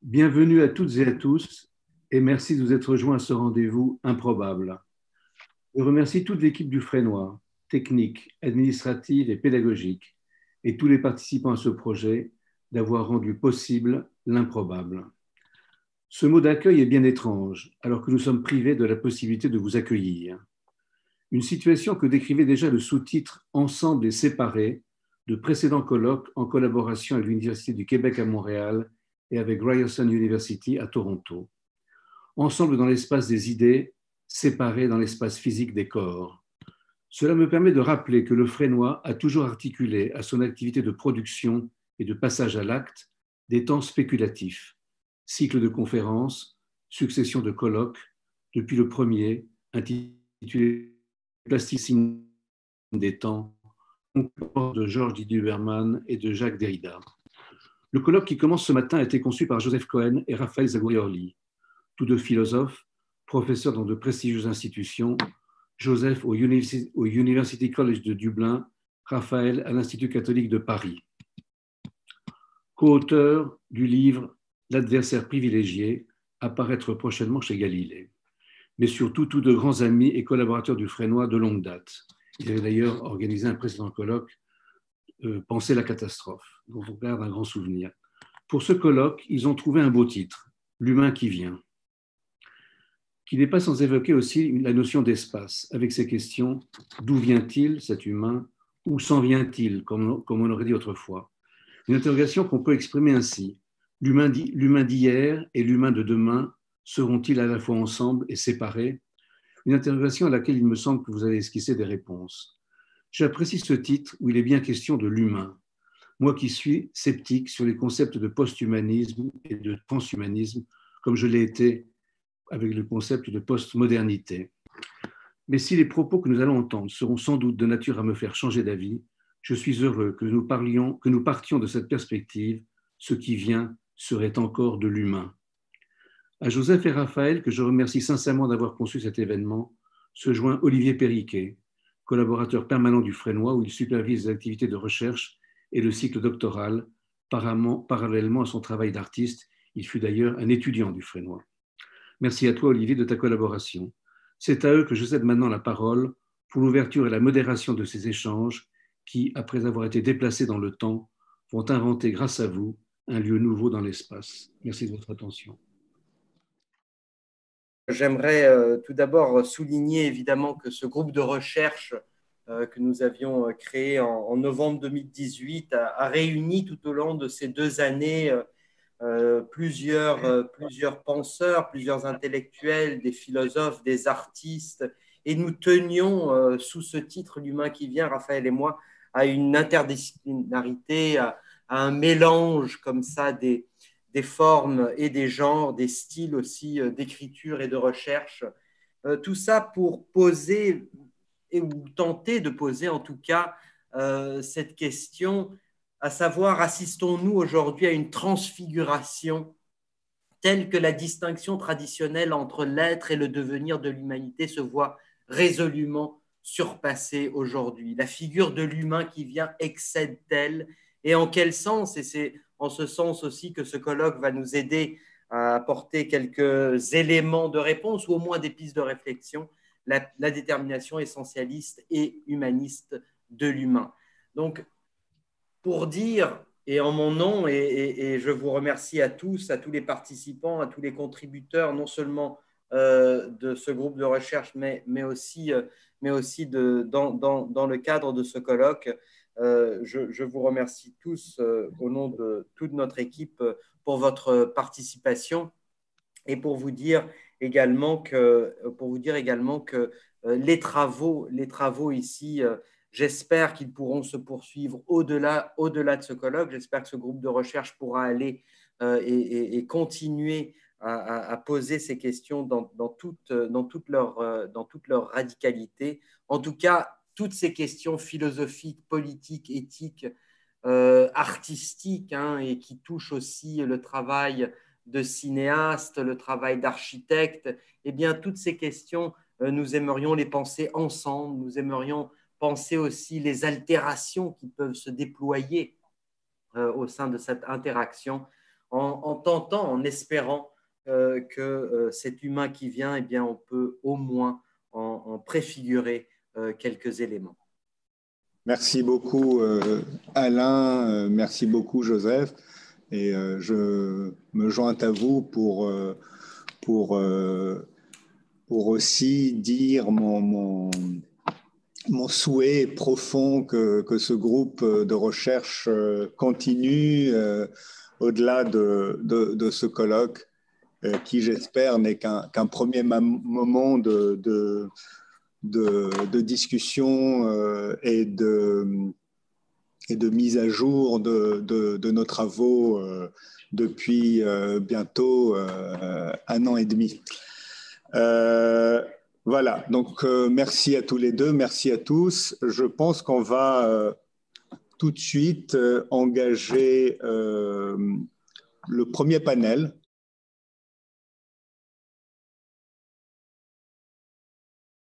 Bienvenue à toutes et à tous et merci de vous être rejoints à ce rendez-vous improbable. Je remercie toute l'équipe du Frénois, technique, administrative et pédagogique, et tous les participants à ce projet d'avoir rendu possible l'improbable. Ce mot d'accueil est bien étrange, alors que nous sommes privés de la possibilité de vous accueillir. Une situation que décrivait déjà le sous-titre Ensemble et séparés de précédents colloques en collaboration avec l'Université du Québec à Montréal et avec Ryerson University à Toronto. Ensemble dans l'espace des idées, séparés dans l'espace physique des corps. Cela me permet de rappeler que le Frénois a toujours articulé à son activité de production et de passage à l'acte des temps spéculatifs, cycle de conférences, succession de colloques, depuis le premier, intitulé Plasticine des temps, de Georges Didier Berman et de Jacques Derrida. Le colloque qui commence ce matin a été conçu par Joseph Cohen et Raphaël Zagouri-Orly, tous deux philosophes, professeurs dans de prestigieuses institutions, Joseph au University College de Dublin, Raphaël à l'Institut catholique de Paris. Co-auteur du livre L'adversaire privilégié, à paraître prochainement chez Galilée. Mais surtout tous deux grands amis et collaborateurs du Frénois de longue date. Ils avaient d'ailleurs organisé un précédent colloque, Penser la catastrophe, dont on garde un grand souvenir. Pour ce colloque, ils ont trouvé un beau titre, L'humain qui vient, qui n'est pas sans évoquer aussi la notion d'espace, avec ces questions, d'où vient-il cet humain, où s'en vient-il, comme on aurait dit autrefois. Une interrogation qu'on peut exprimer ainsi, l'humain d'hier et l'humain de demain seront-ils à la fois ensemble et séparés? Une interrogation à laquelle il me semble que vous avez esquissé des réponses. J'apprécie ce titre où il est bien question de l'humain. Moi qui suis sceptique sur les concepts de post-humanisme et de transhumanisme, comme je l'ai été avec le concept de post-modernité. Mais si les propos que nous allons entendre seront sans doute de nature à me faire changer d'avis, je suis heureux que nous partions de cette perspective. Ce qui vient serait encore de l'humain. À Joseph et Raphaël, que je remercie sincèrement d'avoir conçu cet événement, se joint Olivier Périquet, collaborateur permanent du Frénois où il supervise les activités de recherche et le cycle doctoral. Parallèlement à son travail d'artiste, il fut d'ailleurs un étudiant du Frénois. Merci à toi, Olivier, de ta collaboration. C'est à eux que je cède maintenant la parole pour l'ouverture et la modération de ces échanges qui, après avoir été déplacés dans le temps, vont inventer, grâce à vous, un lieu nouveau dans l'espace. Merci de votre attention. J'aimerais tout d'abord souligner évidemment que ce groupe de recherche que nous avions créé en novembre 2018 a réuni tout au long de ces 2 années plusieurs penseurs, plusieurs intellectuels, des philosophes, des artistes, et nous tenions sous ce titre, L'humain qui vient, Raphaël et moi, à une interdisciplinarité, à un mélange comme ça des formes et des genres, des styles aussi d'écriture et de recherche. Tout ça pour poser, ou tenter de poser en tout cas, cette question, à savoir, assistons-nous aujourd'hui à une transfiguration telle que la distinction traditionnelle entre l'être et le devenir de l'humanité se voit résolument surpassée aujourd'hui. La figure de l'humain qui vient excède-t-elle et en quel sens? Et c'est en ce sens aussi que ce colloque va nous aider à apporter quelques éléments de réponse ou au moins des pistes de réflexion, la détermination essentialiste et humaniste de l'humain. Donc, pour dire, et en mon nom, et je vous remercie à tous les participants, à tous les contributeurs, non seulement de ce groupe de recherche, mais aussi dans le cadre de ce colloque. Je vous remercie tous au nom de toute notre équipe pour votre participation et pour vous dire également que les travaux ici, j'espère qu'ils pourront se poursuivre au-delà de ce colloque. J'espère que ce groupe de recherche pourra aller et continuer à poser ces questions dans toute leur radicalité. En tout cas, toutes ces questions philosophiques, politiques, éthiques, artistiques, et qui touchent aussi le travail de cinéaste, le travail d'architecte, eh bien, toutes ces questions, nous aimerions les penser ensemble, nous aimerions penser aussi les altérations qui peuvent se déployer au sein de cette interaction en tentant, en espérant que cet humain qui vient, eh bien, on peut au moins en préfigurer quelques éléments. Merci beaucoup Alain, merci beaucoup Joseph, et je me joins à vous pour aussi dire mon souhait profond que ce groupe de recherche continue au-delà de ce colloque qui, j'espère, n'est qu'un premier moment de discussion et de mise à jour de nos travaux depuis bientôt 1 an et demi. Voilà, donc merci à tous les deux, merci à tous. Je pense qu'on va tout de suite engager le premier panel